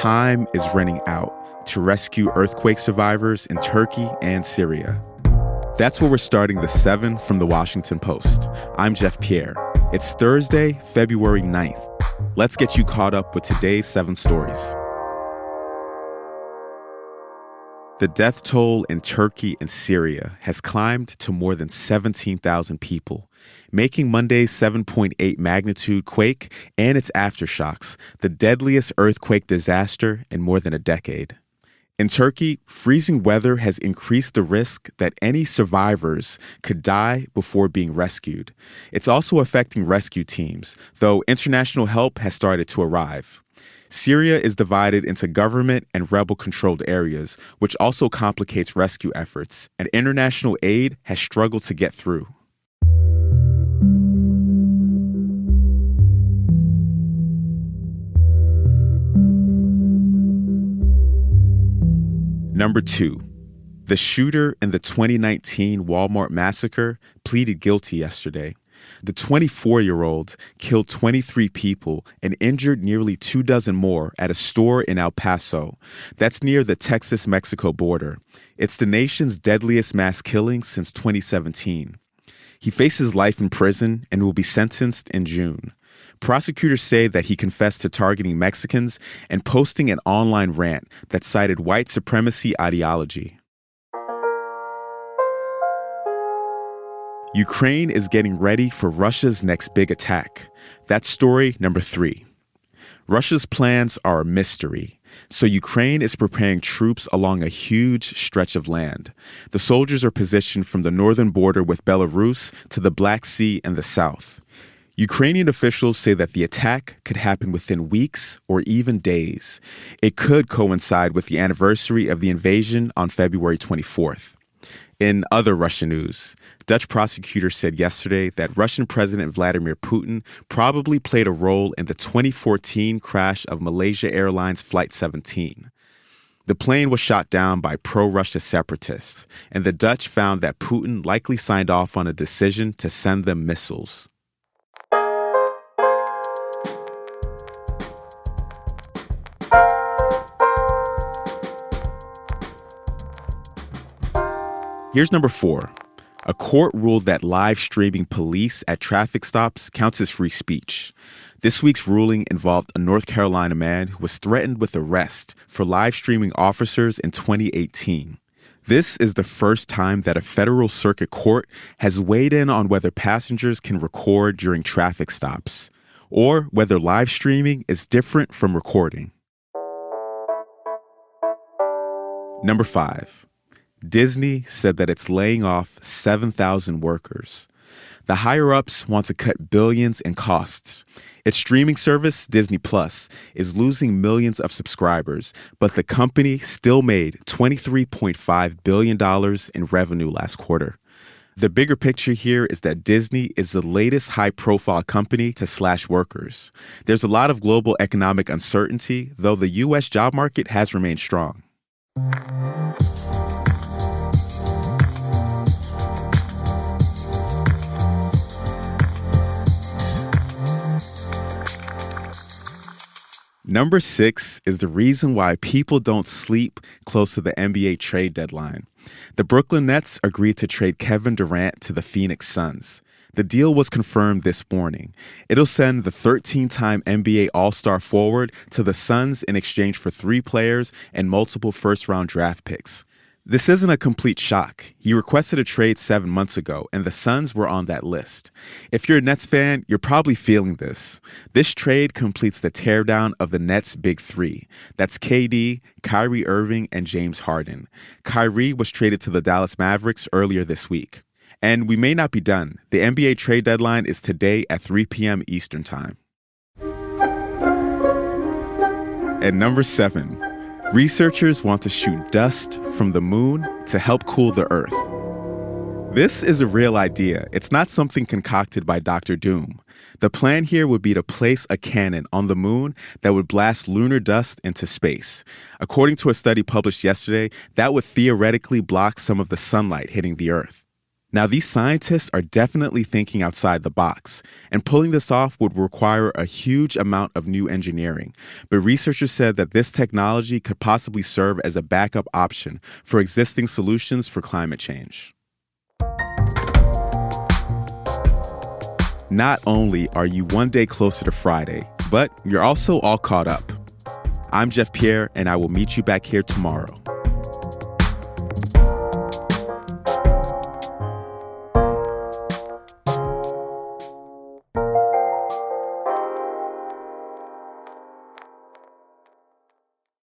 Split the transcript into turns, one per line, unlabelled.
time is running out to rescue earthquake survivors in Turkey and Syria. That's where we're starting the 7 from the Washington Post. I'm Jeff Pierre. It's Thursday, February 9th. Let's get you caught up with today's 7 stories. The death toll in Turkey and Syria has climbed to more than 17,000 people, making Monday's 7.8 magnitude quake and its aftershocks the deadliest earthquake disaster in more than a decade. In Turkey, freezing weather has increased the risk that any survivors could die before being rescued. It's also affecting rescue teams, though international help has started to arrive. Syria is divided into government and rebel-controlled areas, which also complicates rescue efforts, and international aid has struggled to get through. Number 2. The shooter in the 2019 Walmart massacre pleaded guilty yesterday. The 24-year-old killed 23 people and injured nearly 24 more at a store in El Paso. That's near the Texas-Mexico border. It's the nation's deadliest mass killing since 2017. He faces life in prison and will be sentenced in June. Prosecutors say that he confessed to targeting Mexicans and posting an online rant that cited white supremacy ideology. Ukraine is getting ready for Russia's next big attack. That's story number 3. Russia's plans are a mystery, so Ukraine is preparing troops along a huge stretch of land. The soldiers are positioned from the northern border with Belarus to the Black Sea and the south. Ukrainian officials say that the attack could happen within weeks or even days. It could coincide with the anniversary of the invasion on February 24th. In other Russian news, Dutch prosecutors said yesterday that Russian President Vladimir Putin probably played a role in the 2014 crash of Malaysia Airlines Flight 17. The plane was shot down by pro-Russia separatists, and the Dutch found that Putin likely signed off on a decision to send them missiles. Here's number 4. A court ruled that live streaming police at traffic stops counts as free speech. This week's ruling involved a North Carolina man who was threatened with arrest for live streaming officers in 2018. This is the first time that a federal circuit court has weighed in on whether passengers can record during traffic stops, or whether live streaming is different from recording. Number 5. Disney said that it's laying off 7,000 workers. The higher-ups want to cut billions in costs. Its streaming service, Disney Plus, is losing millions of subscribers, but the company still made $23.5 billion in revenue last quarter. The bigger picture here is that Disney is the latest high-profile company to slash workers. There's a lot of global economic uncertainty, though the U.S. job market has remained strong. Number 6 is the reason why people don't sleep close to the NBA trade deadline. The Brooklyn Nets agreed to trade Kevin Durant to the Phoenix Suns. The deal was confirmed this morning. It'll send the 13-time NBA All-Star forward to the Suns in exchange for 3 players and multiple first-round draft picks. This isn't a complete shock. He requested a trade 7 months ago, and the Suns were on that list. If you're a Nets fan, you're probably feeling this. This trade completes the teardown of the Nets' big 3. That's KD, Kyrie Irving, and James Harden. Kyrie was traded to the Dallas Mavericks earlier this week. And we may not be done. The NBA trade deadline is today at 3 p.m. Eastern Time. And number 7. Researchers want to shoot dust from the moon to help cool the Earth. This is a real idea. It's not something concocted by Dr. Doom. The plan here would be to place a cannon on the moon that would blast lunar dust into space. According to a study published yesterday, that would theoretically block some of the sunlight hitting the Earth. Now, these scientists are definitely thinking outside the box, and pulling this off would require a huge amount of new engineering. But researchers said that this technology could possibly serve as a backup option for existing solutions for climate change. Not only are you one day closer to Friday, but you're also all caught up. I'm Jeff Pierre, and I will meet you back here tomorrow.